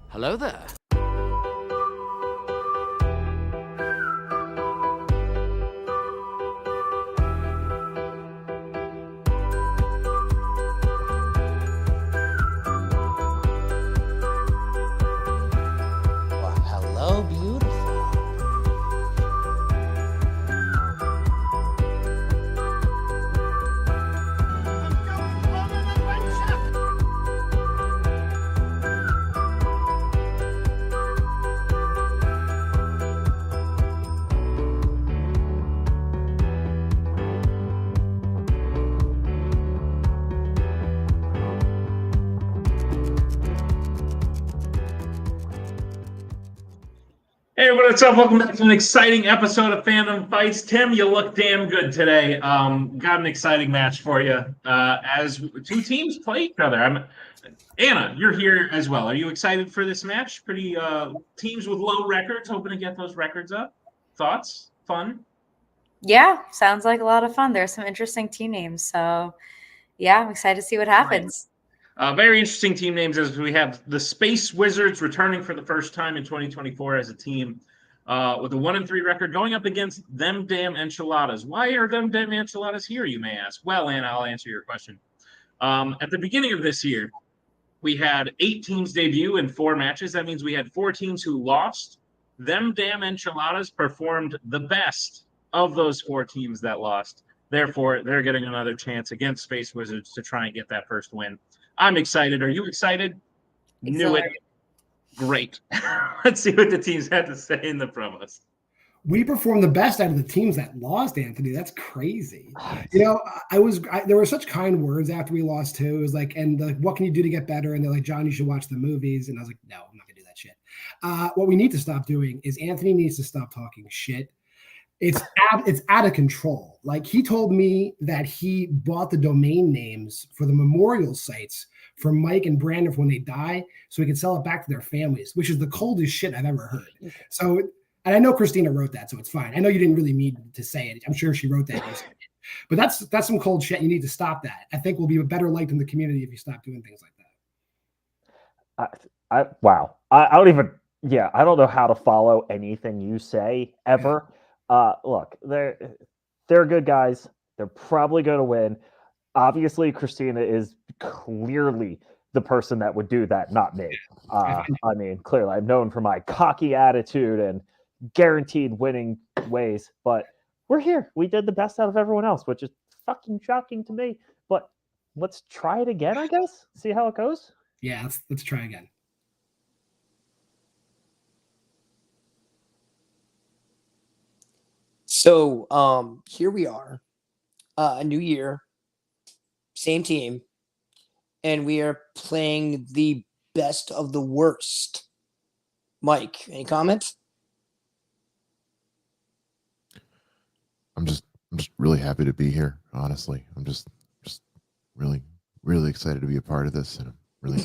Hello there. Well, hello, beautiful. Hey, what's up? Welcome back to an exciting episode of Fandom Fights. Tim, you look damn good today. Got an exciting match for you as two teams play each other. Anna, you're here as well. Are you excited for this match? Pretty teams with low records, hoping to get those records up. Thoughts? Fun? Yeah, sounds like a lot of fun. There's some interesting team names. So, yeah, I'm excited to see what happens. Very interesting team names as we have the Space Wizards returning for the first time in 2024 as a team with a 1-3 record going up against Them Damn Enchiladas. Why are Them Damn Enchiladas here, you may ask? Well, Anna, I'll answer your question. At the beginning of this year, we had 8 teams debut in 4 matches. That means we had 4 teams who lost. Them Damn Enchiladas performed the best of those 4 teams that lost. Therefore, they're getting another chance against Space Wizards to try and get that first win. I'm excited. Are you excited? Knew it. Great. Let's see what the teams had to say in the promos. We performed the best out of the teams that lost, Anthony. That's crazy. You know, there were such kind words after we lost too. It was like, what can you do to get better? And they're like, John, you should watch the movies. And I was like, no, I'm not gonna do that shit. What we need to stop doing is Anthony needs to stop talking shit. It's out of control. Like, he told me that he bought the domain names for the memorial sites for Mike and Brandon for when they die, so he could sell it back to their families, which is the coldest shit I've ever heard. So, and I know Christina wrote that, so it's fine. I know you didn't really mean to say it. I'm sure she wrote that. But that's some cold shit. You need to stop that. I think we'll be a better light in the community if you stop doing things like that. Wow. I don't even. Yeah, I don't know how to follow anything you say ever. Look, they're good guys. They're probably going to win. Obviously, Christina is clearly the person that would do that, not me. I mean, clearly, I'm known for my cocky attitude and guaranteed winning ways, but we're here. We did the best out of everyone else, which is fucking shocking to me. But let's try it again, I guess. See how it goes. Yeah, let's try again. So here we are, a new year, same team, and we are playing the best of the worst. Mike, any comments? I'm just really happy to be here. Honestly, I'm just really, really excited to be a part of this, and I'm really,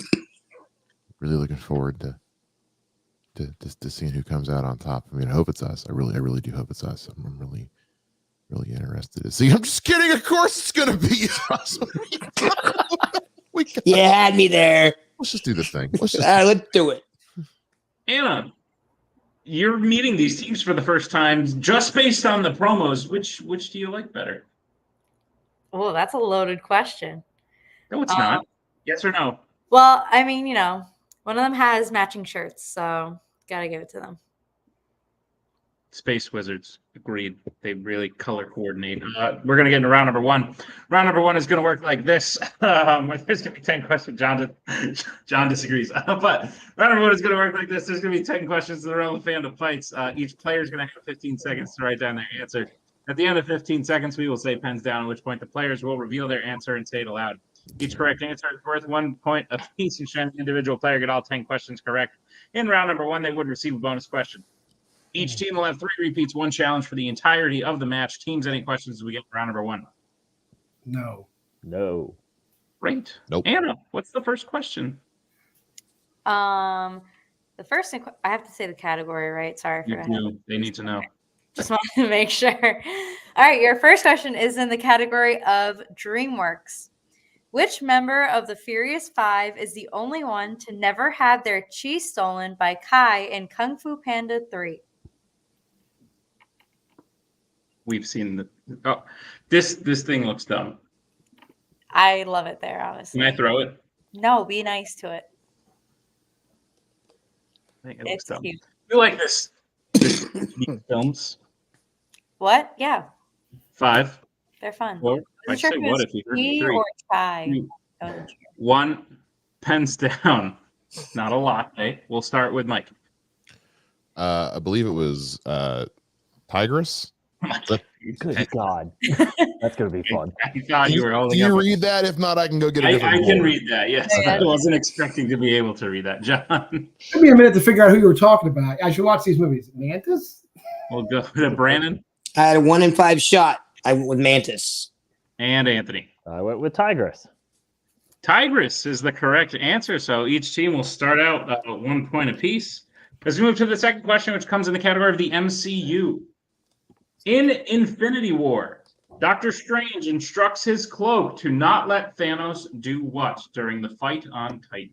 really looking forward to seeing who comes out on top. I mean, I hope it's us. I really do hope it's us. I'm really, really interested to see. I'm just kidding. Of course, it's gonna be us. You had me there. Let's just do this thing. Let's do it. Anna, you're meeting these teams for the first time just based on the promos. Which do you like better? Oh, that's a loaded question. No, it's not. Yes or no? Well, I mean, you know, one of them has matching shirts, so gotta give it to them. Space Wizards, agreed. They really color coordinate. We're going to get into round number 1. Round number 1 is going to work like this. There's going to be 10 questions. John disagrees. But round number 1 is going to work like this. There's going to be 10 questions in the realm of Fandom Fights. Each player is going to have 15 seconds to write down their answer. At the end of 15 seconds, we will say pens down, at which point the players will reveal their answer and say it aloud. Each correct answer is worth 1 point apiece, and should an individual player get all 10 questions correct in round number 1, they would receive a bonus question. Each team will have 3 repeats, 1 challenge for the entirety of the match. Teams, any questions as we get to round number 1? No. Great. Nope. Anna, what's the first question? The first thing, I have to say the category, right? Sorry. They need to know. Just wanted to make sure. All right, your first question is in the category of DreamWorks. Which member of the Furious Five is the only one to never have their chi stolen by Kai in Kung Fu Panda 3? We've seen the. Oh, this thing looks dumb. I love it there, honestly. Can I throw it? No, be nice to it. I think it looks It's dumb. cute. You like this films? What? Yeah, 5, they're fun. 4. I I'm sure say if it what was if you heard me? chi 3, or Chai. 2, I wasn't sure. 1. Pens down. Not a lot. Eh? We'll start with Mike. I believe it was Tigress. Good God. That's going to be fun. I thought you were Do holding you up. read that? If not, I can go get a I different can board. read that. Yes, Yeah. I wasn't expecting to be able to read that. John, Took me a minute to figure out who you were talking about. I should watch these movies. Mantis? we'll go to Brandon I had a 1 in 5 shot. I went with Mantis. and Anthony. I went with Tigress. Tigress is the correct answer. So each team will start out at 1 point apiece. Let's move to the second question, which comes in the category of the MCU. In Infinity War, Doctor Strange instructs his cloak to not let Thanos do what during the fight on Titan?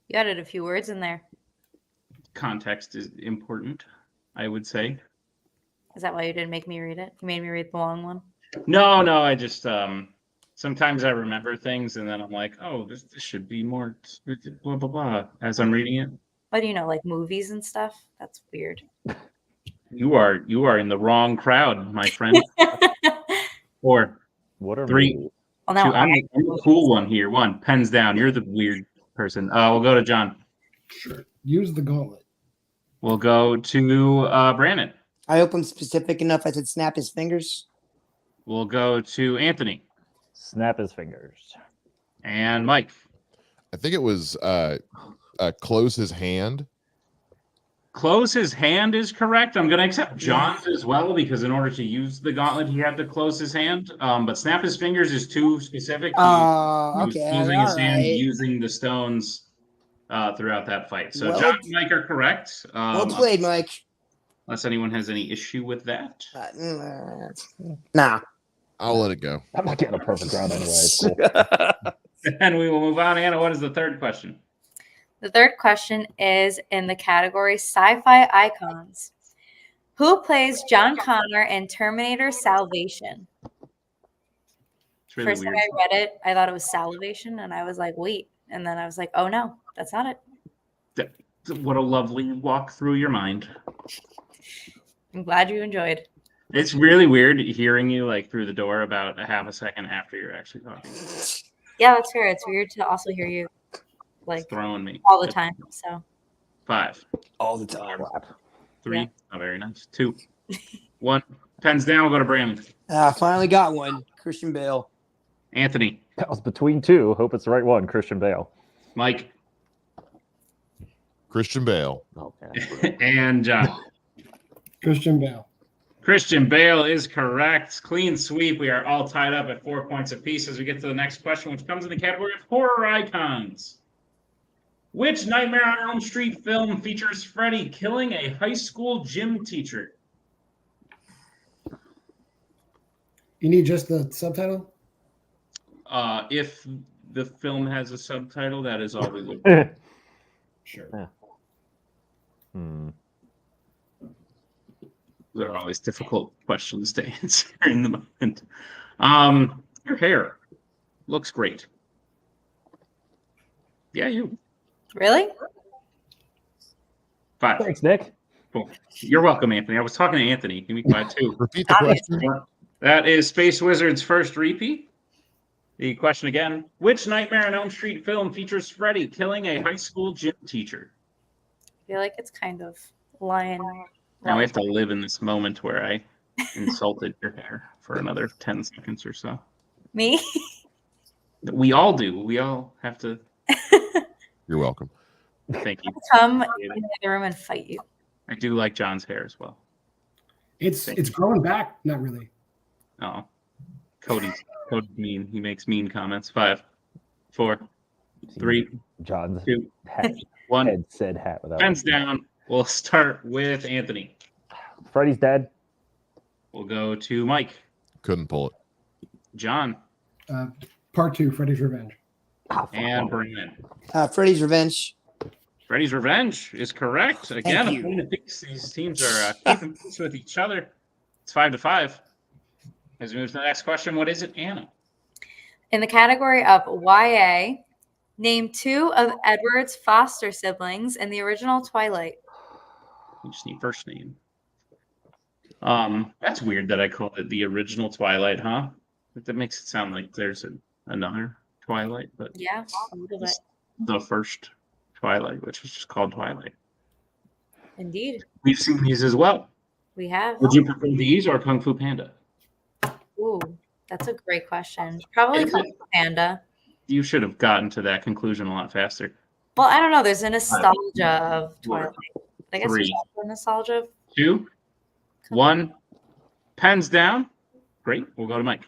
You added a few words in there. Context is important, I would say. Is that why you didn't make me read it? You made me read the long one. No, I just sometimes I remember things and then I'm like, oh, this should be more blah blah blah as I'm reading it. What do you know, like movies and stuff? That's weird. You are in the wrong crowd, my friend. 4, What are 3, movies? Well, 2. no, I'm the cool one here. 1, pens down. You're the weird person. We'll go to John. Sure. Use the gauntlet. We'll go to Brandon. I hope I'm specific enough. I said snap his fingers. We'll go to Anthony Snap his fingers. and Mike. I think it was close his hand. Close his hand is correct. I'm going to accept John's as well because in order to use the gauntlet, he had to close his hand. But snap his fingers is too specific. He was Okay. closing his all hand, right. using the stones throughout that fight. So Well- John and Mike are correct. Well played, Mike. Unless anyone has any issue with that. Nah. I'll let it go. I'm not getting a perfect round anyway. It's cool. And we will move on. Anna, what is the third question? The third question is in the category sci-fi icons. Who plays John Connor in Terminator Salvation? It's really First weird. time I read it, I thought it was Salvation, and I was like, wait. And then I was like, oh no, that's not it. What a lovely walk through your mind. I'm glad you enjoyed. It's really weird hearing you like through the door about a half a second after you're actually talking. Yeah, that's fair. It's weird to also hear you like Throwing me all the time. So 5, All the time. 3. Yeah. Oh, very nice. 2, 1. Pens down. We'll go to Brandon. Finally got one. Christian Bale. Anthony, That was between two. Hope it's the right one. Christian Bale. Mike, Christian Bale. Okay. and John. Christian Bale. Christian Bale is correct. Clean sweep. We are all tied up at 4 points apiece as we get to the next question, which comes in the category of horror icons. Which Nightmare on Elm Street film features Freddy killing a high school gym teacher? You need just the subtitle? If the film has a subtitle, that is all we would. Sure. Those are always difficult questions to answer in the moment. Your hair looks great. Yeah, you. really? 5. Thanks, Nick. Cool. You're welcome, Anthony. I was talking to Anthony. Give me 5 too. Repeat the Obviously. question. That is Space Wizard's first repeat. The question again: which Nightmare on Elm Street film features Freddy killing a high school gym teacher? I feel like it's kind of lion. Now we have to live in this moment where I insulted your hair for another 10 seconds or so. Me? We all do. We all have to. You're welcome. Thank you. Come in the other room and fight you. I do like John's hair as well. It's growing back. Not really. Oh, Cody's mean. He makes mean comments. 5, 4, 3, John's 2, hat. 1. Head said hat without. Pens down. We'll start with Anthony. Freddy's dead. We'll go to Mike. Couldn't pull it. John, Part 2, Freddy's Revenge. and Brandon. Freddy's Revenge. Freddy's Revenge is correct. Again, you. opponent thinks these teams are keeping pace with each other. It's 5-5. As we move to the next question, what is it, Anna? In the category of YA, name 2 of Edward's foster siblings in the original Twilight. We just need first name. That's weird that I called it the original Twilight, huh? That makes it sound like there's another Twilight, but Yeah, a little bit. it's the first Twilight, which was just called Twilight. Indeed, We've seen these as well. we have. Would you prefer these or Kung Fu Panda? Ooh, that's a great question. Probably Is Kung Fu Panda. You should have gotten to that conclusion a lot faster. Well, I don't know. There's a nostalgia of Four, Twilight. I guess three. there's also a nostalgia of 2, 1, pens down. Great. We'll go to Mike.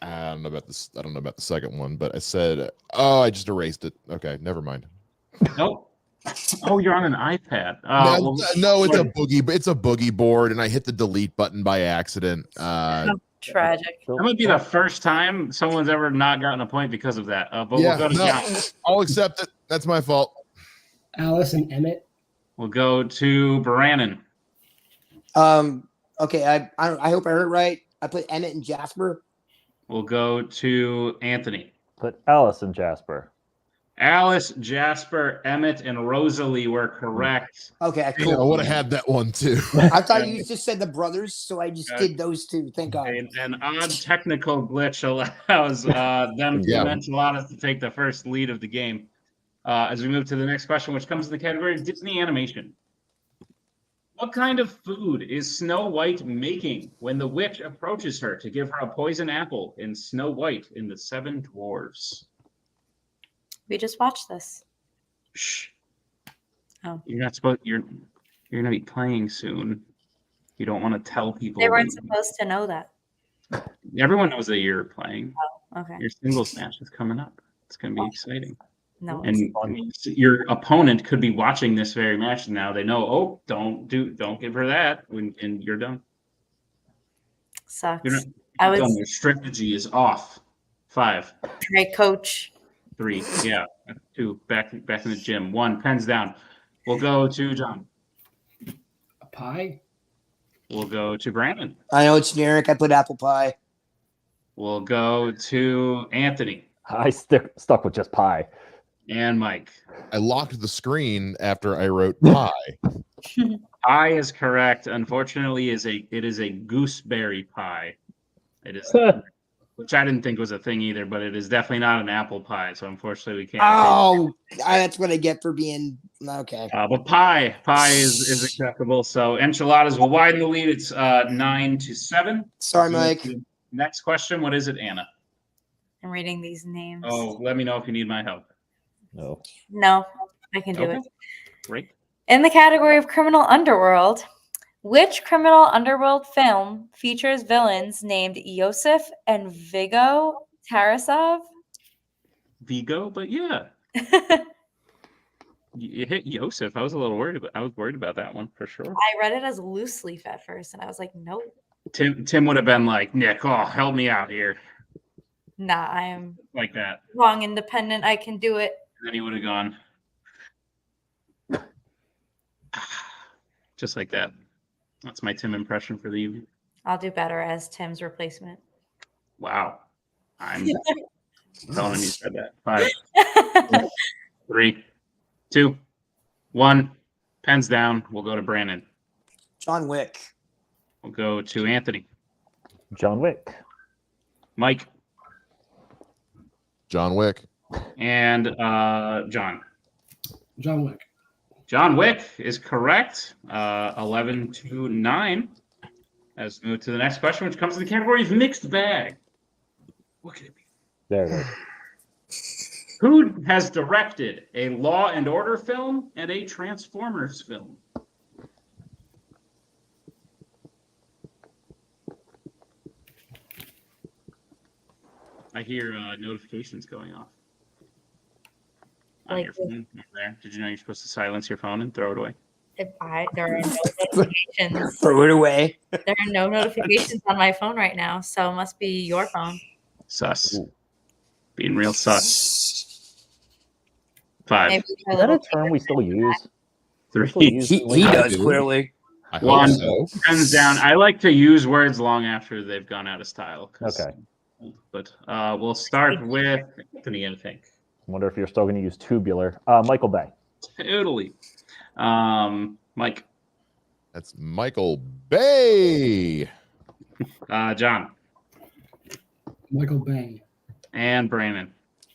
I don't know about this. I don't know about the second one, but I said, oh, I just erased it. Okay, never mind. Nope. Oh, you're on an iPad. No, it's a boogie. It's a boogie board, and I hit the delete button by accident. tragic. That might be the first time someone's ever not gotten a point because of that. But Yeah, we'll go to no, John. I'll accept it. That's my fault. Alice and Emmett. We'll go to Brannon. Okay, I hope I heard it right. I put Emmett and Jasper. We'll go to Anthony. Put Alice and Jasper. Alice, Jasper, Emmett, and Rosalie were correct. Okay, I cool. would have had that one too. I thought you just said the brothers, so I just did those two. Thank God. An odd technical glitch allows them to Enchiladas to take the first lead of the game. As we move to the next question, which comes in the category of Disney animation. What kind of food is Snow White making when the witch approaches her to give her a poison apple in Snow White in the Seven Dwarfs? We just watched this. Shh. Oh. You're not supposed. You're gonna be playing soon. You don't want to tell people. They weren't supposed to know that. Everyone knows that you're playing. Okay. Your singles match is coming up. It's gonna be exciting. No. And your opponent could be watching this very match now. They know, oh, don't give her that and you're done. Sucks. You're not I was done. Your strategy is off. 5, great coach. 3, yeah, 2, back in the gym. 1, pens down. We'll go to John. A pie. We'll go to Brandon. I know it's generic. I put apple pie. We'll go to Anthony I stuck with just pie. and Mike. I locked the screen after I wrote pie. Pie is correct. Unfortunately, it is a gooseberry pie. It is, which I didn't think was a thing either, but it is definitely not an apple pie. So unfortunately, we can't. Oh, that's what I get for being okay. But pie is acceptable. So Enchiladas will widen the lead. It's 9-7. Sorry, Mike. Next question. What is it, Anna? I'm reading these names. Oh, let me know if you need my help. No. No, I can do Okay. it. Great. In the category of criminal underworld, which criminal underworld film features villains named Yosef and Vigo Tarasov? Vigo, but yeah, you hit Yosef. I was a little worried about. I was worried about that one for sure. I read it as loose leaf at first, and I was like, nope. Tim would have been like, Nick, oh, help me out here, Nah, I am like that. long independent. I can do it. And then he would have gone just like that. That's my Tim impression for the evening. I'll do better as Tim's replacement. Wow. I'm telling him you said that. 5, 3, 2, 1. Pens down. We'll go to Brandon. John Wick. We'll go to Anthony. John Wick. Mike. John Wick. And John. John Wick. John Wick is correct. 11-9. Let's move to the next question, which comes in the category of mixed bag. What could it be? There it is. Who has directed a Law and Order film and a Transformers film? I hear notifications going off on Like your phone over there. Did you know you're supposed to silence your phone and throw it away? There are no notifications. Throw it away. There are no notifications on my phone right now, so it must be your phone. Sus. Ooh. Being real sus. 5, Maybe Is that a term we still use? We still 3, use He like- does clearly. I One. hope so. hands down. I like to use words long after they've gone out of style. 'Cause- Okay. But we'll start with Anthony, I think. Wonder if you're still going to use tubular. Michael Bay. Totally. Mike, That's Michael Bay. John, Michael Bay. and Brandon.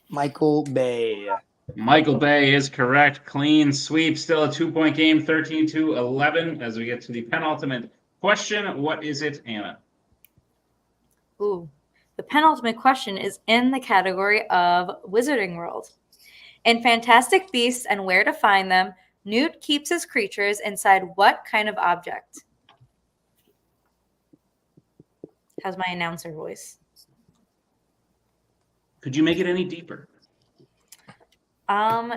Michael Bay. Michael Bay is correct. Clean sweep. Still a 2-point game, 13-11. As we get to the penultimate question, what is it, Anna? Ooh. The penultimate question is in the category of Wizarding World. In Fantastic Beasts and Where to Find Them, Newt keeps his creatures inside what kind of object? How's my announcer voice? Could you make it any deeper?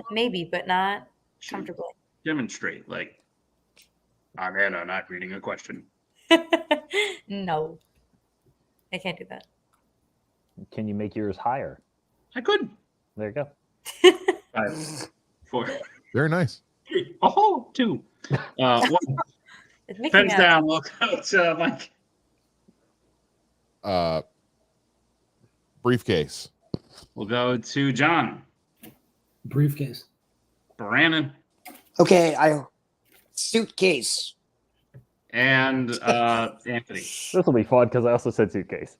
Maybe, but not comfortably. Demonstrate. Like, I'm Anna, not reading a question. No. I can't do that. Can you make yours higher? I could. There you go. 5, 4, Very nice. 3, 2. 1. It's Mickey Pens Mouse. down. We'll go to Mike. Briefcase. We'll go to John. Briefcase. Brandon. Okay, suitcase. And Anthony. This will be fun because I also said suitcase.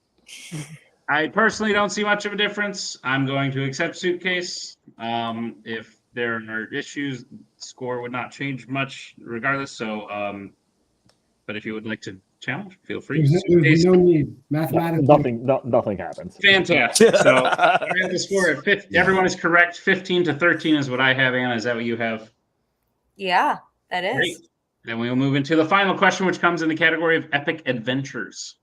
I personally don't see much of a difference. I'm going to accept suitcase. If there are issues, score would not change much regardless. So, but if you would like to challenge, feel free. There's no need. Mathematically. Nothing happens. Fantastic. So I have the score at 50. Everyone is correct. 15-13 is what I have. Anna, is that what you have? Yeah, that is. Great. Then we'll move into the final question, which comes in the category of epic adventures.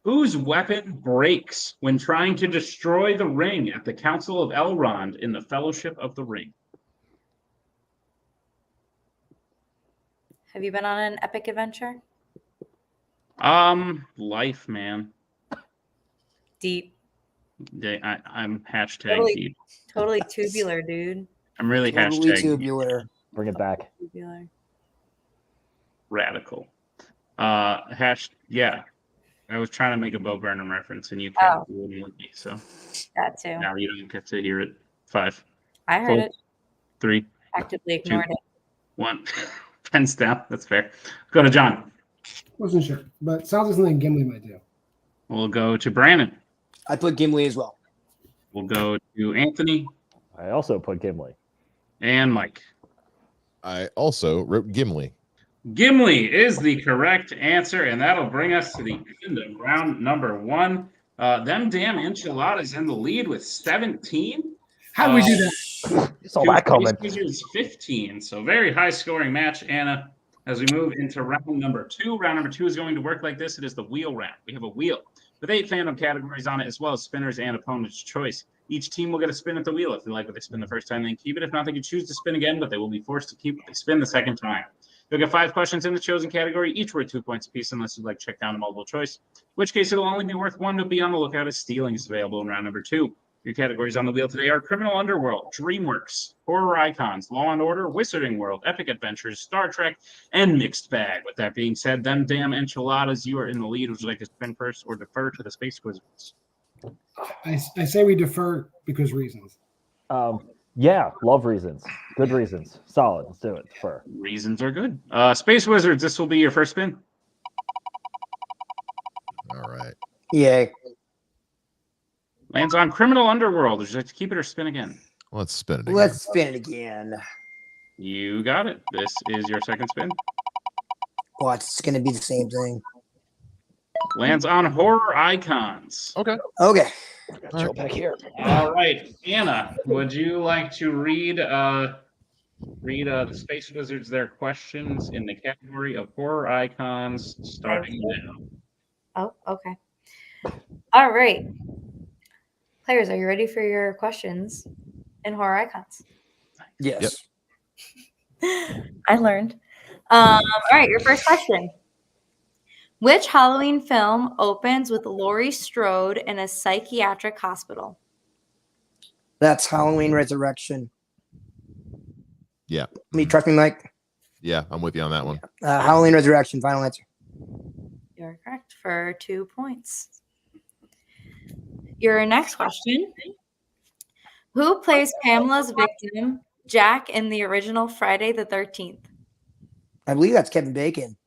Whose weapon breaks when trying to destroy the ring at the Council of Elrond in the Fellowship of the Ring? Have you been on an epic adventure? Life, man. Deep. I'm hashtag Totally. deep. Totally tubular, dude. I'm really Totally hashtag tubular. Bring it back. Tubular. radical. Yeah. I was trying to make a Bo Burnham reference, and you kind of wouldn't let me. So That too. now you don't get to hear it. 5, I heard 4, it. 3, Actively ignored it. 1. Pens down. That's fair. Go to John. Wasn't sure, but sounds like something Gimli might do. We'll go to Brandon. I put Gimli as well. We'll go to Anthony I also put Gimli. and Mike. I also wrote Gimli. Gimli is the correct answer, and that'll bring us to the end of round number 1. Them damn enchiladas in the lead with 17. How do we do that? Saw that coming. Wizards 15. So very high scoring match, Anna. As we move into round number 2, round number 2 is going to work like this. It is the wheel round. We have a wheel with 8 fandom categories on it, as well as spinners and opponent's choice. Each team will get a spin at the wheel. If they like what they spin the first time, they can keep it. If not, they can choose to spin again, but they will be forced to keep what they spin the second time. You'll get 5 questions in the chosen category, each worth 2 points apiece, unless you'd like to check down a multiple choice, in which case it'll only be worth 1 to be on the lookout as stealing is available in round number 2. Your categories on the wheel today are Criminal Underworld, DreamWorks, Horror Icons, Law and Order, Wizarding World, Epic Adventures, Star Trek, and Mixed Bag. With that being said, them damn enchiladas, you are in the lead. Would you like to spin first or defer to the Space Wizards? I say we defer because reasons. Yeah, love reasons. Good reasons. Solid. Let's do it. Defer. Reasons are good. Space Wizards, this will be your first spin. All right. Yay. Lands on Criminal Underworld. Would you like to keep it or spin again? Let's spin it again. Let's spin it again. You got it. This is your second spin. Watch, it's going to be the same thing. Lands on Horror Icons. Okay. Okay. Chill back here. All right, Anna, would you like to read the Space Wizards their questions in the category of Horror Icons starting now? Oh, okay. All right. Players, are you ready for your questions in Horror Icons? Yes. I learned. All right, your first question. Which Halloween film opens with Laurie Strode in a psychiatric hospital? That's Halloween Resurrection. Yeah. Me, trust me, Mike. Yeah, I'm with you on that one. Halloween Resurrection. Final answer. You're correct for 2 points. Your next question. Who plays Pamela's victim, Jack, in the original Friday the 13th? I believe that's Kevin Bacon.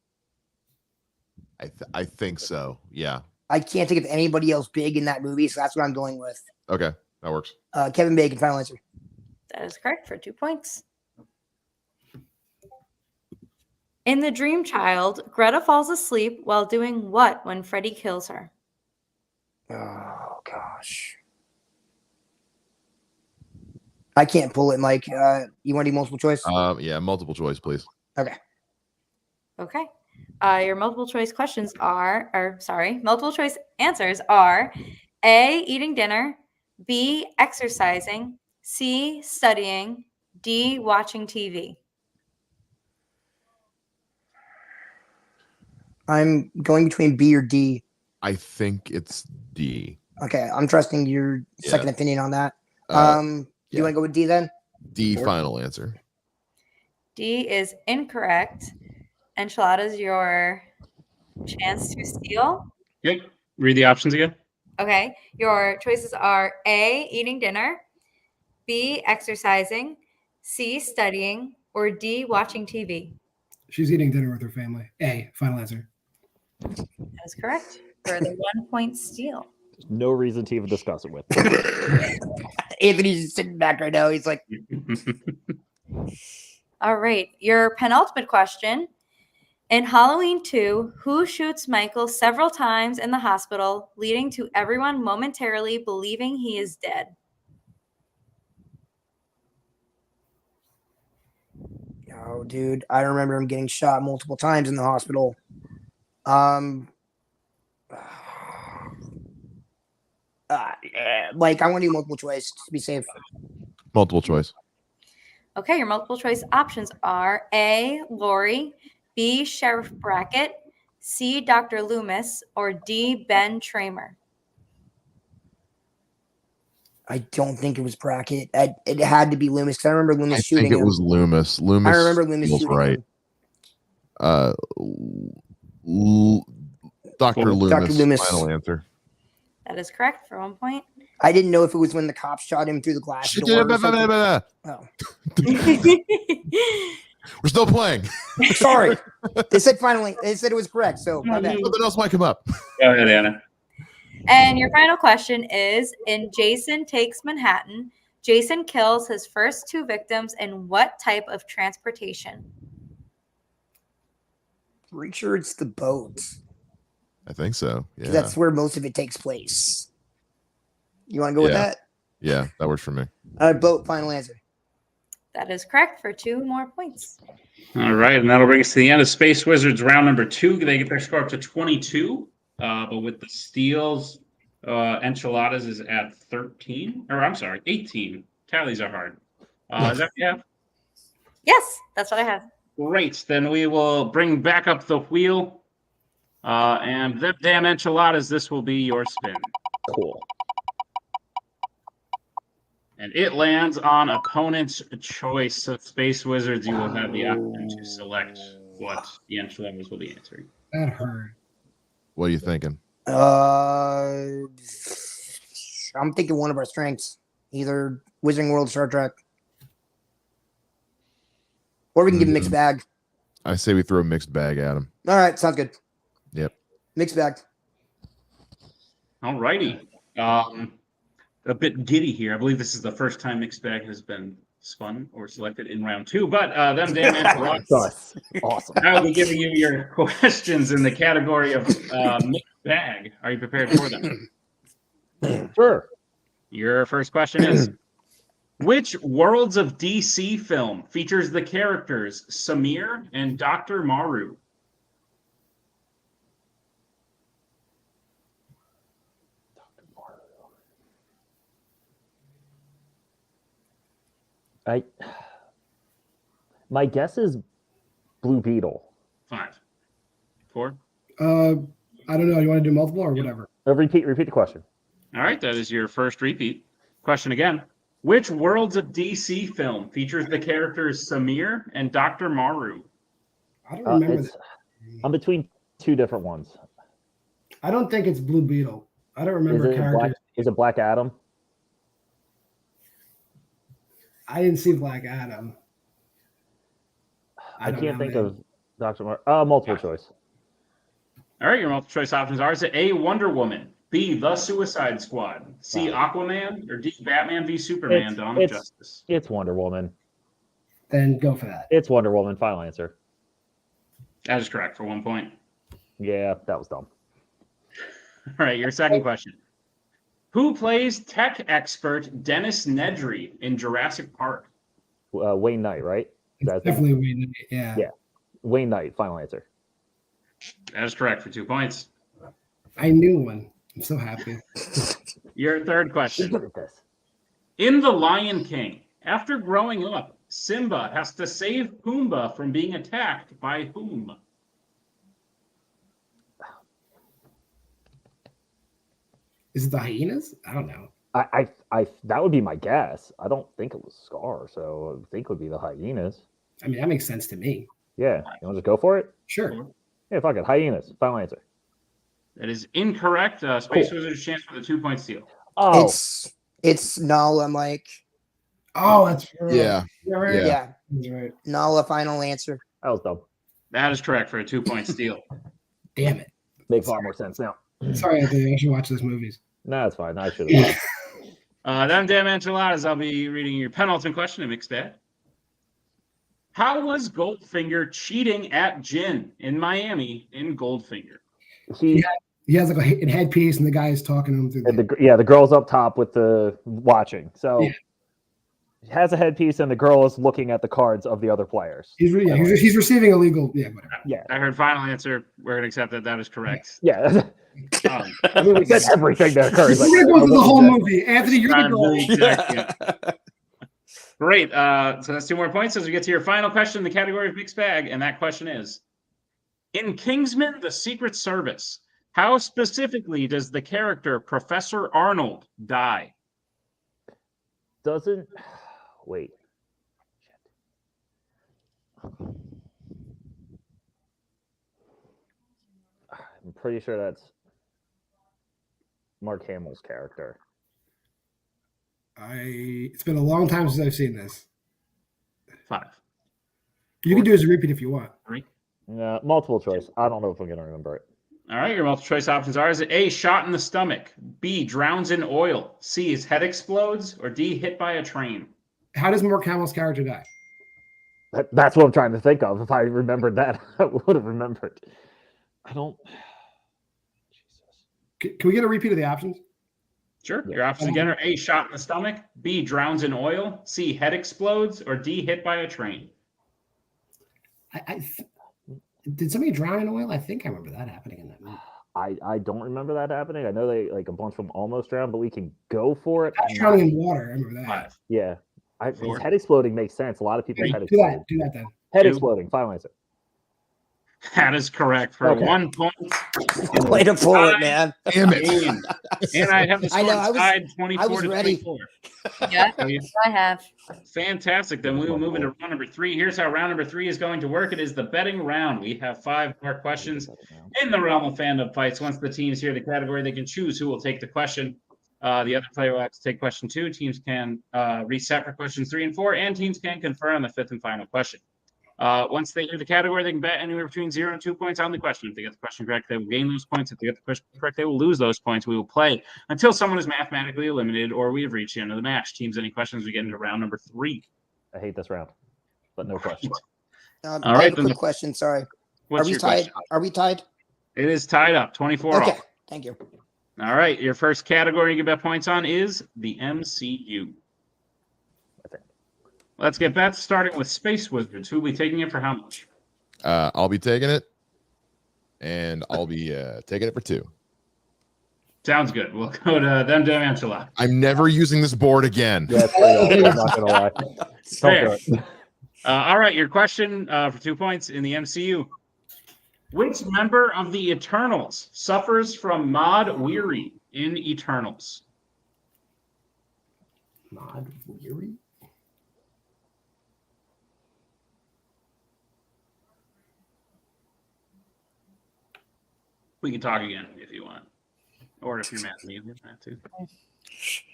I think so. Yeah. I can't think of anybody else big in that movie, so that's what I'm going with. Okay, that works. Kevin Bacon. Final answer. That is correct for 2 points. In The Dream Child, Greta falls asleep while doing what when Freddy kills her? Oh gosh. I can't pull it, Mike. You want to do multiple choice? Yeah, multiple choice, please. Okay. Okay. Your multiple choice multiple choice answers are A, eating dinner, B, exercising, C, studying, D, watching TV. I'm going between B or D. I think it's D. Okay, I'm trusting your Yeah. second opinion on that. Yeah. You want to go with D then? D, Or- final answer. D is incorrect. Enchiladas, your chance to steal. Okay. Read the options again. Okay. Your choices are A, eating dinner, B, exercising, C, studying, or D, watching TV. She's eating dinner with her family. A, final answer. That is correct for the 1 point steal. There's no reason to even discuss it with. Anthony's just sitting back right now. He's like, All right. Your penultimate question. In Halloween 2, who shoots Michael several times in the hospital, leading to everyone momentarily believing he is dead? oh, dude, I remember him getting shot multiple times in the hospital. Like, I want to do multiple choice to be safe. Multiple choice. Okay, your multiple choice options are A, Lori, B, Sheriff Brackett, C, Dr. Loomis, or D, Ben Tramer. I don't think it was Brackett. It had to be Loomis because I remember Loomis I shooting think it him. was Loomis. Loomis. I remember Loomis feels shooting right. him. Dr. Loomis. Dr. Loomis. Final answer. That is correct for 1 point. I didn't know if it was when the cops shot him through the glass door or something. Oh, We're still playing. sorry. They said finally. They said it was correct. So my bad. Something else might come up. Go ahead, Anna. And your final question is, in Jason Takes Manhattan, Jason kills his first 2 victims in what type of transportation? Pretty sure it's the boat. I think so. 'Cause Yeah. that's where most of it takes place. You want to go with Yeah. that? Yeah, that works for me. Boat. Final answer. That is correct for 2 more points. All right, and that'll bring us to the end of Space Wizards round number 2. They get their score up to 22, but with the steals, Enchiladas is at 13. Or I'm sorry, 18. Tallies are hard. Is that yeah? Yes, that's what I have. Great. Then we will bring back up the wheel. And them damn Enchiladas, this will be your spin. Cool. And it lands on opponent's choice. So Space Wizards, you will have the option to select what the Enchiladas will be answering. That hurt. What are you thinking? I'm thinking one of our strengths, either Wizarding World, Star Trek, or we can give a mixed bag. I say we throw a mixed bag at him. All right, sounds good. Yep. Mixed bag. All righty. A bit giddy here. I believe this is the first time mixed bag has been spun or selected in round 2. But them damn Enchiladas. Nice. Awesome. I will be giving you your questions in the category of mixed bag. Are you prepared for them? Sure. Your first question is, which Worlds of DC film features the characters Samir and Dr. Maru? My guess is Blue Beetle. 5, 4. I don't know. You want to do multiple or whatever? Repeat the question. All right, that is your first repeat. Question again. Which Worlds of DC film features the characters Samir and Dr. Maru? I don't remember that. I'm between two different ones. I don't think it's Blue Beetle. I don't remember characters. Is it Black Adam? I didn't see Black Adam. I can't think of Dr. Multiple choice. All right, your multiple choice options are: is it A, Wonder Woman, B, The Suicide Squad, C, Aquaman, or D, Batman v Superman, Dawn of Justice? It's Wonder Woman. Then go for that. It's Wonder Woman. Final answer. That is correct for 1 point. Yeah, that was dumb. All right, your second question. Who plays tech expert Dennis Nedry in Jurassic Park? Wayne Knight, right? It's definitely Wayne Knight. Yeah. Yeah. Wayne Knight. Final answer. That is correct for 2 points. I knew one. I'm so happy. Your third question. Look at this. In The Lion King, after growing up, Simba has to save Pumbaa from being attacked by whom? Is it the hyenas? I don't know. I that would be my guess. I don't think it was Scar, so I think it would be the hyenas. I mean, that makes sense to me. Yeah. You want to just go for it? Sure. Yeah, fuck it. Hyenas. Final answer. That is incorrect. Space Wizard's chance for the 2-point steal. Oh, It's Nala, I'm like. Oh, that's right. Yeah. Right. Yeah. Yeah. That's right. Nala, final answer. that was dumb. That is correct for a 2-point steal. Damn it. Makes a lot more sense now. Sorry, Anthony. I should watch those movies. No, it's fine. I should have. Them damn enchiladas. I'll be reading your penultimate question in mixed bag. How was Goldfinger cheating at gin in Miami in Goldfinger? He has like a headpiece, and the guy is talking to him through the girl's up top with the watching. So Yeah. he has a headpiece, and the girl is looking at the cards of the other players. He's receiving illegal. Yeah, whatever. Yeah, I heard final answer. We're gonna accept that. That is correct. yeah. Um, I mean, we said everything that occurs. We're gonna go through the whole movie. Anthony, you're the goal. Exactly. Great. So that's 2 more points as we get to your final question in the category of mixed bag, and that question is: in Kingsman: The Secret Service, how specifically does the character Professor Arnold die? Doesn't wait. I'm pretty sure that's Mark Hamill's character. It's been a long time since I've seen this. 5, You can do as a repeat if you want. 3. Multiple choice. I don't know if I'm gonna remember it. All right, your multiple choice options are: is it A, shot in the stomach, B, drowns in oil, C, his head explodes, or D, hit by a train? How does Mark Hamill's character die? That's what I'm trying to think of. If I remembered that, I would have remembered. I don't. Can we get a repeat of the options? Sure. Your options again are A, shot in the stomach, B, drowns in oil, C, head explodes, or D, hit by a train. Did somebody drown in oil? I think I remember that happening in that movie. I don't remember that happening. I know they like a bunch of them almost drowned, but we can go for it. Drowning in water. I remember that. 5. Yeah. His head exploding makes sense. A lot of people head Do exploding. that. Do that then. Head 2. exploding. Final answer. That is correct for 1 point. Way to pull it, man. Damn it. Game. And I have the I score know, tied 24 I was to ready. 24. Yeah, So you- I have. Fantastic. Then we will move into round number 3. Here's how round number 3 is going to work. It is the betting round. We have 5 more questions in the realm of fandom fights. Once the teams hear the category, they can choose who will take the question. The other player will have to take question 2. Teams can reset for questions 3 and 4, and teams can confer on the 5th and final question. Once they hear the category, they can bet anywhere between 0 and 2 points on the question. If they get the question correct, they will gain those points. If they get the question correct, they will lose those points. We will play until someone is mathematically eliminated or we have reached the end of the match. Teams, any questions? We get into round number 3. I hate this round, but no questions. All I right, have a then quick question. Sorry. What's Are we your tied? question? Are we tied? It is tied up, 24 Okay. all. Thank you. All right, your first category you get bet points on is the MCU. Let's get bets starting with Space Wizards. Who will be taking it for how much? I'll be taking it, and I'll be taking it for 2. Sounds good. We'll go to them damn enchilada. I'm never using this board again. Yeah, it's pretty awful, I'm not gonna lie. Fair. Don't do it. All right, your question for 2 points in the MCU. Which member of the Eternals suffers from Mod Weary in Eternals? Mod Weary? We can talk again if you want. Or if you're mad at me, you can have to.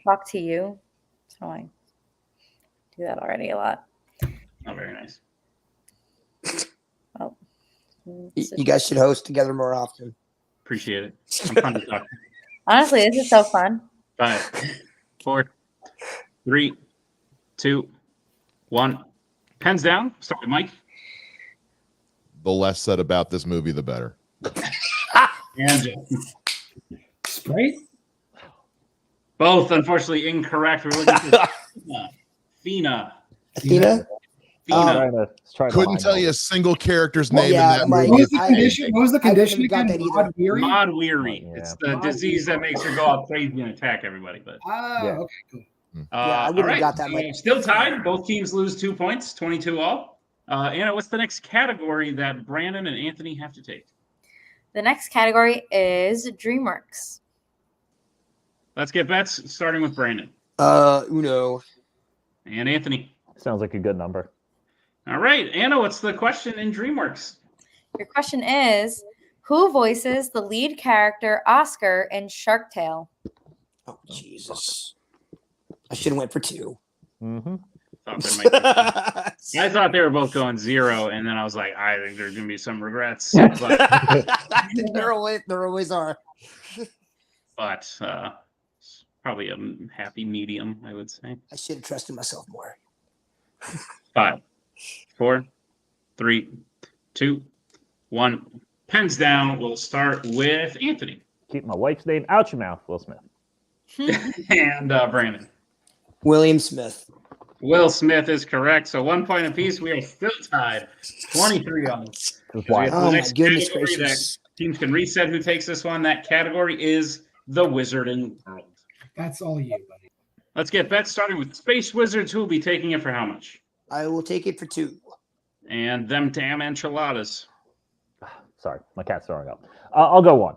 Talk to you. So I do that already a lot. Oh, very nice. Oh. You guys should host together more often. Appreciate it. I'm fun to talk. Honestly, this is so fun. 5, 4, 3, 2, 1. Pens down. Start with Mike. The less said about this movie, the better. And Jeff. Sprite? Both, unfortunately, incorrect. We're looking for Fina. Athena? Couldn't tell you a single character's Well, name yeah, in that Mike, What movie. was the condition? What was the condition got again? that either. Mod Weary? Mod Weary. Yeah. It's the disease that makes her go out crazy and attack everybody. But Oh, Yeah. okay, cool. I all wouldn't have right. got that, Mike. Still tied. Both teams lose 2 points, 22 all. Anna, what's the next category that Brandon and Anthony have to take? The next category is DreamWorks. Let's get bets, starting with Brandon Uno. and Anthony. Sounds like a good number. All right, Anna, what's the question in DreamWorks? Your question is, who voices the lead character Oscar in Shark Tale? Oh, Jesus. I should have went for 2. Mm-hmm. I thought they were both going 0, and then I was like, I think there's going to be some regrets. there always are. But it's probably a happy medium, I would say. I should have trusted myself more. 5, 4, 3, 2, 1. Pens down. We'll start with Anthony. Keep my wife's name out your mouth, Will Smith. And Brandon. William Smith. Will Smith is correct. So 1 point apiece. We are still tied. 23 on. Why? Oh, my goodness gracious. Teams can reset who takes this one. That category is the Wizarding World. That's all you, buddy. Let's get bets starting with Space Wizards. Who will be taking it for how much? I will take it for 2. And them damn enchiladas. Sorry, my cat's throwing up. I'll go 1.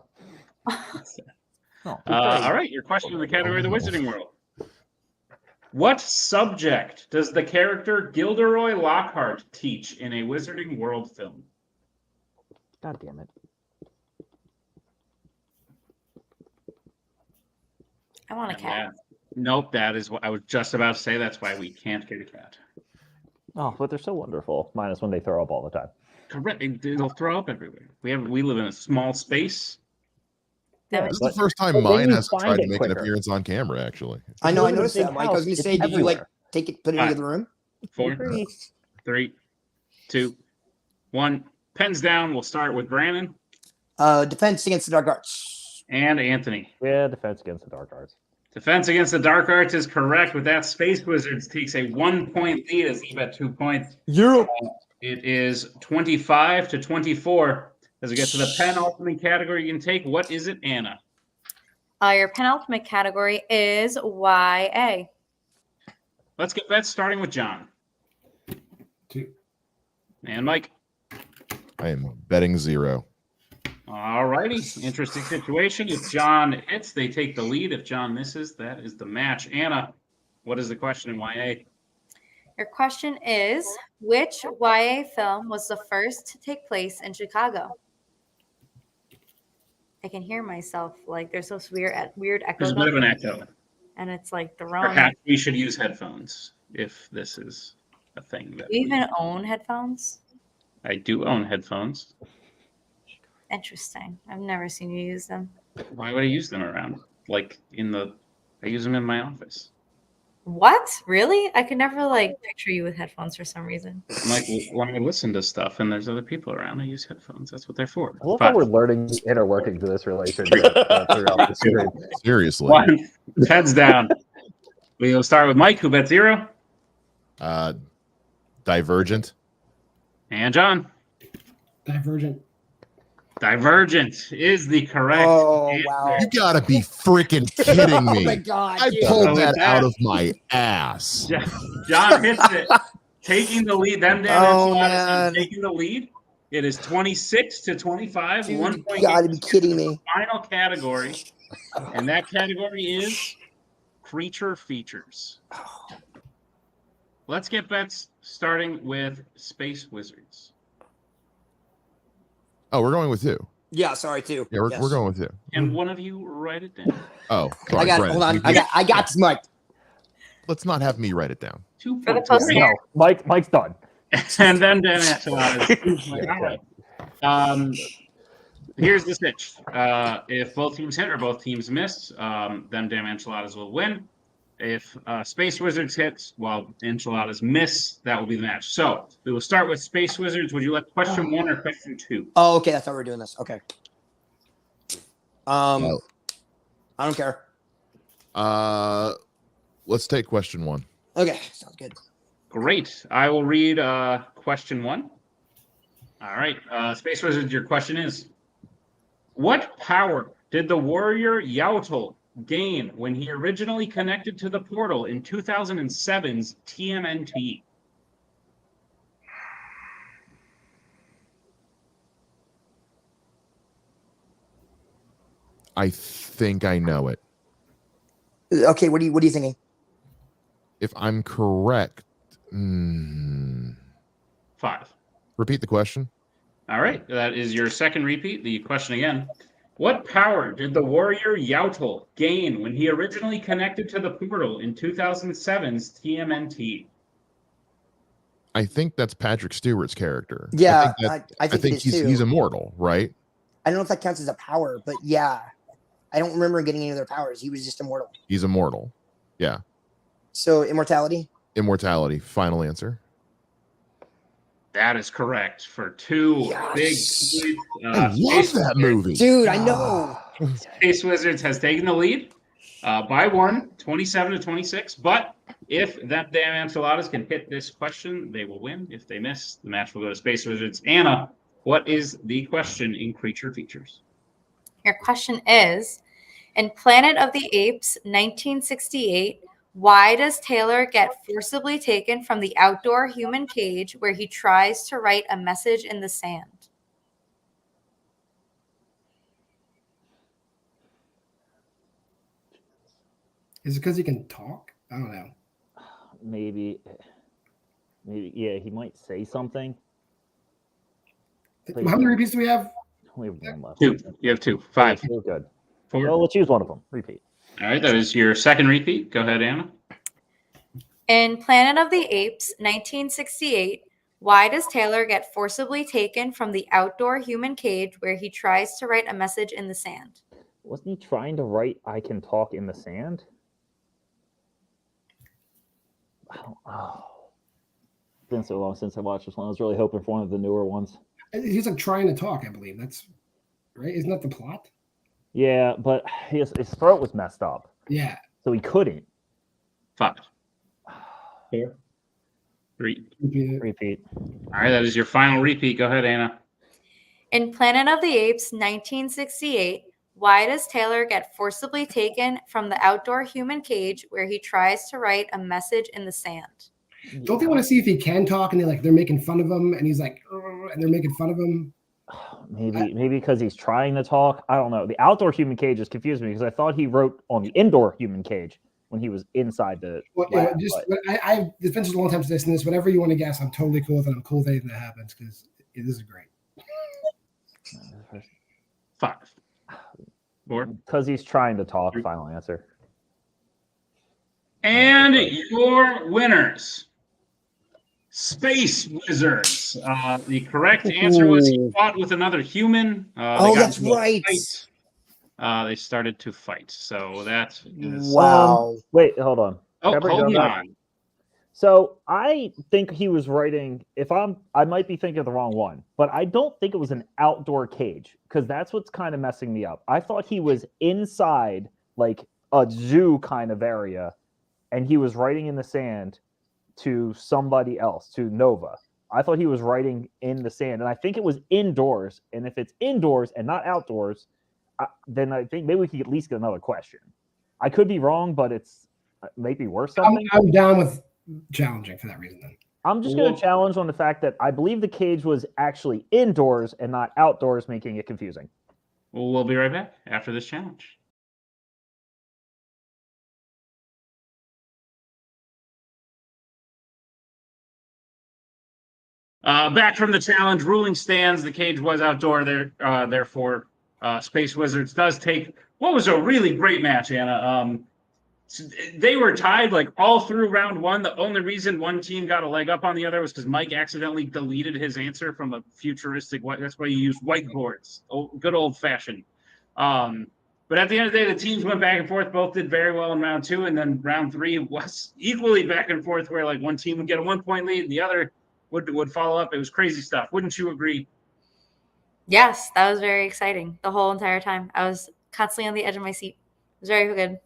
Oh, All right, your question in the category of the Wizarding World. What subject does the character Gilderoy Lockhart teach in a Wizarding World film? God damn it. I want a cat. Nope, that is what I was just about to say. That's why we can't get a cat. Oh, but they're so wonderful. Minus when they throw up all the time. Correct. They'll throw up everywhere. We live in a small space. Yeah, This is the first time but then mine you hasn't find tried to it make an quicker. appearance on camera, actually. I know, I live in a noticed big that, Mike. I was house. going to It's say, did you like everywhere. take it, put it into the room? 4, 3, 2, 1. Pens down. We'll start with Brandon Defense Against the Dark Arts. and Anthony. Yeah, defense against the dark arts. Defense Against the Dark Arts is correct. With that, Space Wizards takes a 1 point lead as he bet 2 points. Europe. It is 25 to 24. As we get to the penultimate category you can take, what is it, Anna? Your penultimate category is YA. Let's get that starting with John 2. and Mike. I am betting 0. All righty. Interesting situation. If John hits, they take the lead. If John misses, that is the match. Anna, what is the question in YA? Your question is, which YA film was the first to take place in Chicago? I can hear myself, like there's this weird echo. There's a bit of an echo. And it's like the wrong. Perhaps we should use headphones if this is a thing. That Do you even own headphones? I do own headphones. Interesting. I've never seen you use them. Why would I use them around? Like I use them in my office. What? Really? I could never picture you with headphones for some reason. Like when I listen to stuff and there's other people around, I use headphones. That's what they're for. I love how we're learning the inner workings of this relationship throughout the series. Seriously. 1. Heads down. We'll start with Mike, who bet 0. Divergent. And John. Divergent. Divergent is the correct Oh, answer. wow. You gotta be freaking kidding Oh, my me. God. I dude. pulled So that with out that- of my ass. John hits it. taking the lead. Them damn Oh, Enchiladas have man. taken the lead. It is 26-25. Dude, 1 you point gotta game be is kidding the me. final category, and that category is creature features. Let's get bets starting with Space Wizards. Oh, we're going with two. Yeah, sorry too. Yeah, we're Yes. going with two. Can one of you write it down? Oh, sorry. I got it. Brett, Hold on. you- I got this, Mike. Let's not have me write it down. 2 For the points. post- No, Mike's done. And then Enchiladas. All right. Here's the pitch. If both teams hit or both teams miss, then damn Enchiladas will win. If Space Wizards hits while Enchiladas miss, that will be the match. So we will start with Space Wizards. Would you like question 1 or question 2? Oh, okay. That's how we're doing this. Okay. Well, I don't care. let's take question 1. Okay, sounds good. Great. I will read question 1. All right. Space Wizards, your question is, what power did the warrior Yautl gain when he originally connected to the portal in 2007's TMNT? I think I know it. Okay, what are you thinking? If I'm correct, 5. repeat the question. All right. That is your second repeat. The question again. What power did the warrior Yautl gain when he originally connected to the portal in 2007's TMNT? I think that's Patrick Stewart's character. Yeah, I think it is too. he's immortal, right? I don't know if that counts as a power, but yeah. I don't remember getting any of their powers. He was just immortal. He's immortal. Yeah. So immortality? Immortality. Final answer. That is correct for 2 Yes. big points. I love that movie. Dude, I know. Space Wizards has taken the lead by 1, 27-26. But if that damn Enchiladas can hit this question, they will win. If they miss, the match will go to Space Wizards. Anna, what is the question in creature features? Your question is, in Planet of the Apes 1968, why does Taylor get forcibly taken from the outdoor human cage where he tries to write a message in the sand? Is it because he can talk? I don't know. Maybe, yeah, he might say something. How many repeats do we have? We have 1 left. 2. You have 2. 5. We're good. 4. Well, let's use one of them. Repeat. All right. That is your second repeat. Go ahead, Anna. In Planet of the Apes 1968, why does Taylor get forcibly taken from the outdoor human cage where he tries to write a message in the sand? Wasn't he trying to write "I can talk in the sand"? Oh, it's been so long since I watched this one. I was really hoping for one of the newer ones. He's like trying to talk, I believe. That's right. Isn't that the plot? Yeah, but his throat was messed up, Yeah. so he couldn't. 5. 4. 3. Repeat. All right. That is your final repeat. Go ahead, Anna. In Planet of the Apes 1968, why does Taylor get forcibly taken from the outdoor human cage where he tries to write a message in the sand? Don't they want to see if he can talk and they're making fun of him and he's like, "Ugh," and they're making fun of him? Maybe because he's trying to talk. I don't know. The outdoor human cage just confused me because I thought he wrote on the indoor human cage when he was inside the Well, lab, it's been such a long time since this. Whatever you want to guess, I'm totally cool with it. I'm cool with anything that happens because this is great. 5. 4. because he's trying to talk. Final answer. And your winners, Space Wizards. The correct answer was he fought with another human. They got That's into a right. fight. They started to fight. So that is. Wow. Wait, hold on. Oh, Pepper, hold go back. on. So I think he was writing. I might be thinking of the wrong one, but I don't think it was an outdoor cage because that's what's kind of messing me up. I thought he was inside like a zoo kind of area, and he was writing in the sand to somebody else, to Nova. I thought he was writing in the sand, and I think it was indoors. And if it's indoors and not outdoors, then I think maybe we could at least get another question. I could be wrong, but it's maybe worth something. I'm down with challenging for that reason then. I'm just going to challenge on the fact that I believe the cage was actually indoors and not outdoors, making it confusing. We'll be right back after this challenge. Back from the challenge, ruling stands. The cage was outdoor. Therefore, Space Wizards does take what was a really great match, Anna. They were tied like all through round one. The only reason one team got a leg up on the other was because Mike accidentally deleted his answer from a futuristic white. That's why you use whiteboards. Good old fashioned. But at the end of the day, the teams went back and forth. Both did very well in round two, and then round three was equally back and forth, where like one team would get a 1 point lead, and the other would follow up. It was crazy stuff. Wouldn't you agree? Yes, that was very exciting the whole entire time. I was constantly on the edge of my seat. It was very good.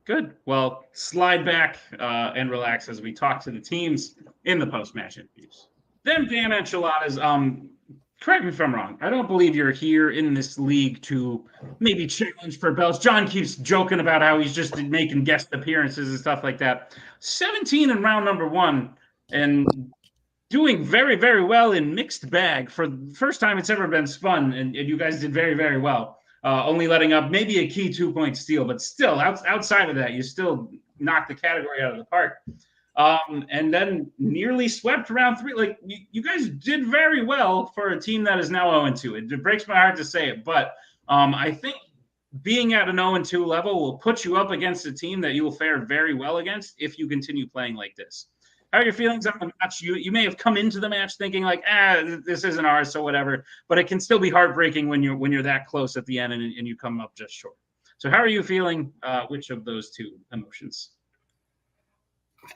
Good. Well, slide back and relax as we talk to the teams in the post-match interviews. Them damn Enchiladas. Correct me if I'm wrong. I don't believe you're here in this league to maybe challenge for belts. John keeps joking about how he's just making guest appearances and stuff like that. 17 in round number one and doing very, very well in mixed bag for the first time it's ever been spun, and you guys did very, very well. Only letting up maybe a key 2 point steal, but still outside of that, you still knocked the category out of the park. And then nearly swept round three. Like you guys did very well for a team that is now 0-2. It breaks my heart to say it, but I think being at an 0-2 level will put you up against a team that you will fare very well against if you continue playing like this. How are your feelings on the match? You may have come into the match thinking like, this isn't ours, so whatever. But it can still be heartbreaking when you're that close at the end and you come up just short. So how are you feeling? Which of those two emotions?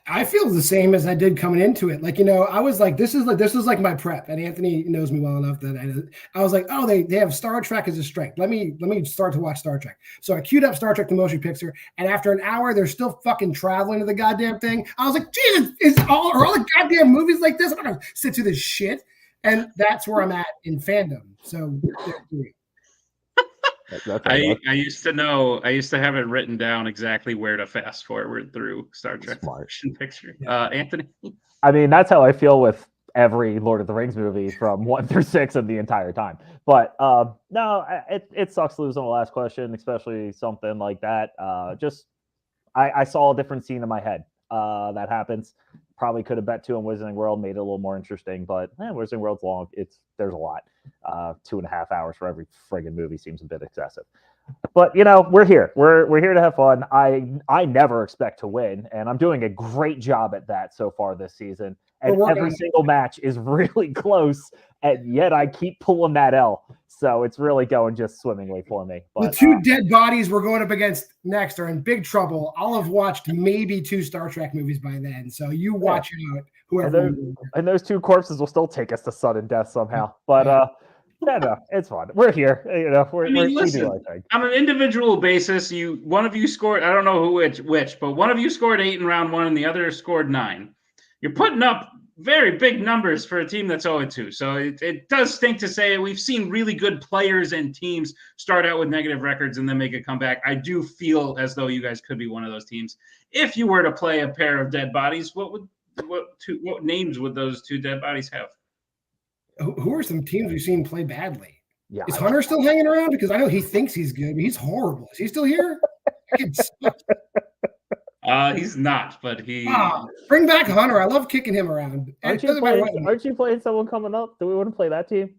I feel the same as I did coming into it. Like, I was like, this is like my prep. And Anthony knows me well enough that I was like, oh, they have Star Trek as a strength. Let me start to watch Star Trek. So I queued up Star Trek: The Motion Picture, and after an hour, they're still fucking traveling to the goddamn thing. I was like, Jesus, are all the goddamn movies like this? I'm not gonna sit through this shit. And that's where I'm at in fandom. So I used to have it written down exactly where to fast forward through Star Trek Motion Picture. Anthony? I mean, that's how I feel with every Lord of the Rings movie from 1 through 6 of the entire time. But no, it sucks losing the last question, especially something like that. I saw a different scene in my head. That happens. Probably could have bet 2 on Wizarding World, made it a little more interesting, but Wizarding World's long. There's a lot. 2.5 hours for every friggin' movie seems a bit excessive. But we're here. We're here to have fun. I never expect to win, and I'm doing a great job at that so far this season. And every single match is really close, and yet I keep pulling that L. So it's really going just swimmingly for me. But, the 2 dead bodies we're going up against next are in big trouble. I'll have watched maybe 2 Star Trek movies by then. So you watch out, whoever. And those 2 corpses will still take us to sudden death somehow. But no, it's fun. We're here. Listen, on an individual basis, one of you scored. I don't know which, but one of you scored 8 in round 1, and the other scored 9. You're putting up very big numbers for a team that's 0-2. So it does stink to say it. We've seen really good players and teams start out with negative records and then make a comeback. I do feel as though you guys could be one of those teams. If you were to play a pair of dead bodies, what names would those 2 dead bodies have? Who are some teams we've seen play badly? Yeah, is Hunter still hanging around? Because I know he thinks he's good, but he's horrible. Is he still here? He's not, but he. Bring back Hunter. I love kicking him around. Aren't you playing someone coming up? Do we want to play that team?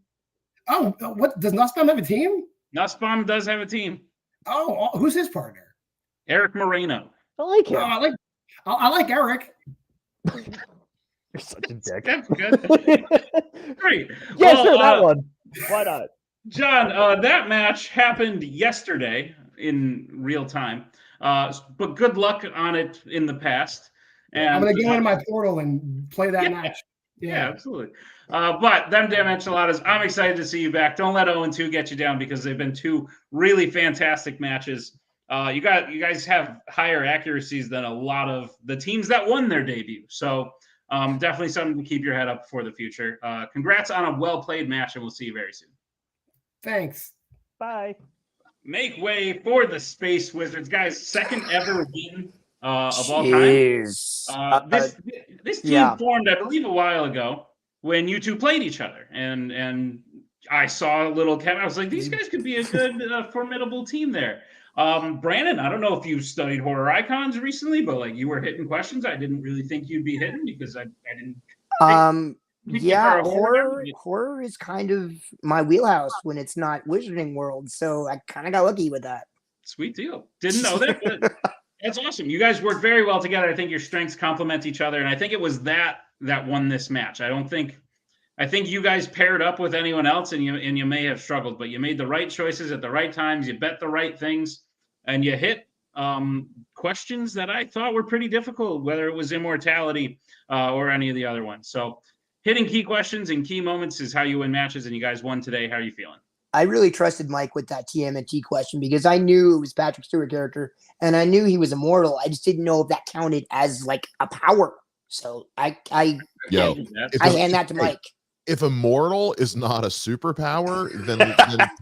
Oh, what does Nussbaum have a team? Nussbaum does have a team. Oh, who's his partner? Eric Moreno. I like him. I like Eric. You're such a dick. That's good. Great. Yeah, sure, that one. Why not? John, that match happened yesterday in real time. But good luck on it in the past. And I'm going to go into my portal and play that match. Yeah, absolutely. But them damn Enchiladas, I'm excited to see you back. Don't let 0-2 get you down because they've been 2 really fantastic matches. You guys have higher accuracies than a lot of the teams that won their debut. So definitely something to keep your head up for the future. Congrats on a well-played match, and we'll see you very soon. Thanks. Bye. Make way for the Space Wizards. Guys, second ever win of all time. Cheers. This team yeah. formed, I believe, a while ago when you two played each other, and I saw a little Kevin. I was like, these guys could be a good, formidable team there. Brandon, I don't know if you've studied horror icons recently, but like you were hitting questions I didn't really think you'd be hitting because I didn't. Yeah, horror is kind of my wheelhouse when it's not Wizarding World, so I kind of got lucky with that. Sweet deal. Didn't know that, but that's awesome. You guys work very well together. I think your strengths complement each other, and I think it was that won this match. I think you guys paired up with anyone else, and you may have struggled, but you made the right choices at the right times. You bet the right things, and you hit questions that I thought were pretty difficult, whether it was immortality or any of the other ones. So hitting key questions and key moments is how you win matches, and you guys won today. How are you feeling? I really trusted Mike with that TMNT question because I knew it was Patrick Stewart character, and I knew he was immortal. I just didn't know if that counted as like a power. So I hand that to Mike. If immortal is not a superpower, then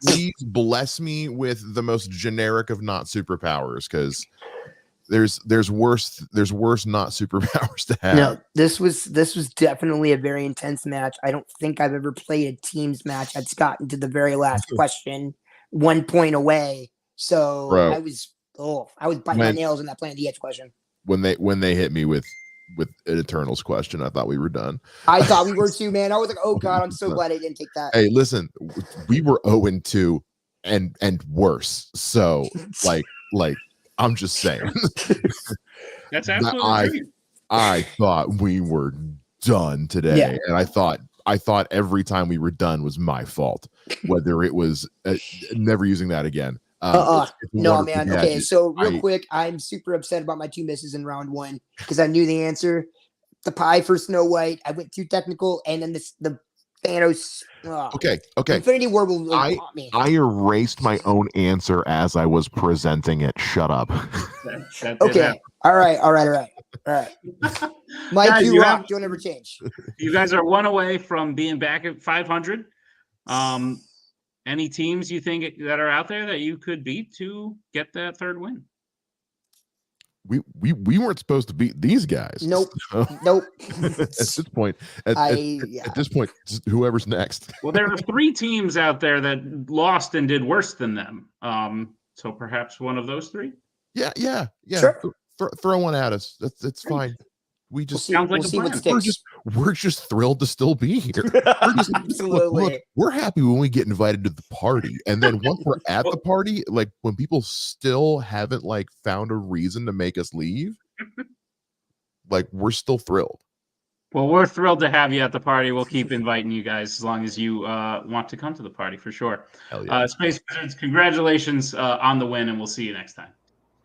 please bless me with the most generic of not superpowers, because there's worse not superpowers to have. No, this was definitely a very intense match. I don't think I've ever played a teams match that's gotten to the very last question, 1 point away. So Bro, I was biting my nails in that Planet the Edge question. When they hit me with an Eternals question, I thought we were done. I thought we were too, man. I was like, oh god, I'm so glad I didn't take that. Hey, listen, we were 0-2 and worse. So like I'm just saying. That's absolutely true. I thought we were done today, and I thought every time we were done was my fault. Whether it was never using that again. No, man. Okay, so real quick, I'm super upset about my 2 misses in round 1 because I knew the answer. The pie for Snow White, I went too technical, and then the Thanos. Okay. Infinity War will pop me. I erased my own answer as I was presenting it. Shut up. Okay. All right. Mike, guys, you rock. Don't ever change. You guys are 1 away from being back at 500. Any teams you think that are out there that you could beat to get that 3rd win? We weren't supposed to beat these guys. Nope. At this point, at this point, whoever's next. Well, there are 3 teams out there that lost and did worse than them. So perhaps one of those 3. Yeah. Sure. Throw one at us. It's fine. We just we'll see what sticks. We're just thrilled to still be here. Absolutely. Look, we're happy when we get invited to the party, and then once we're at the party, like when people still haven't like found a reason to make us leave, like we're still thrilled. Well, we're thrilled to have you at the party. We'll keep inviting you guys as long as you want to come to the party for sure. Hell yeah. Space Wizards, congratulations on the win, and we'll see you next time.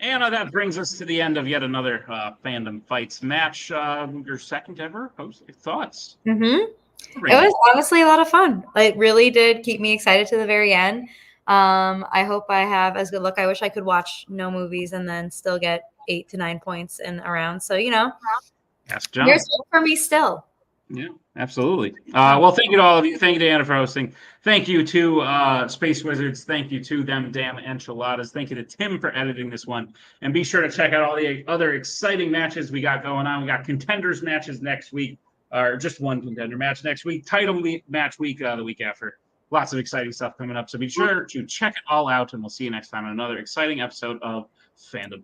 And that brings us to the end of yet another Fandom Fights match. Your second ever host. Thoughts? It was honestly a lot of fun. It really did keep me excited to the very end. I hope I have as good luck. I wish I could watch no movies and then still get 8 to 9 points in a round. So, Ask John. Here's hope for me still. Yeah, absolutely. Well, thank you to all of you. Thank you, Diana, for hosting. Thank you to Space Wizards. Thank you to them damn enchiladas. Thank you to Tim for editing this one. And be sure to check out all the other exciting matches we got going on. We got contenders matches next week, or just one contender match next week. Title match week the week after. Lots of exciting stuff coming up. So be sure to check it all out, and we'll see you next time on another exciting episode of Fandom.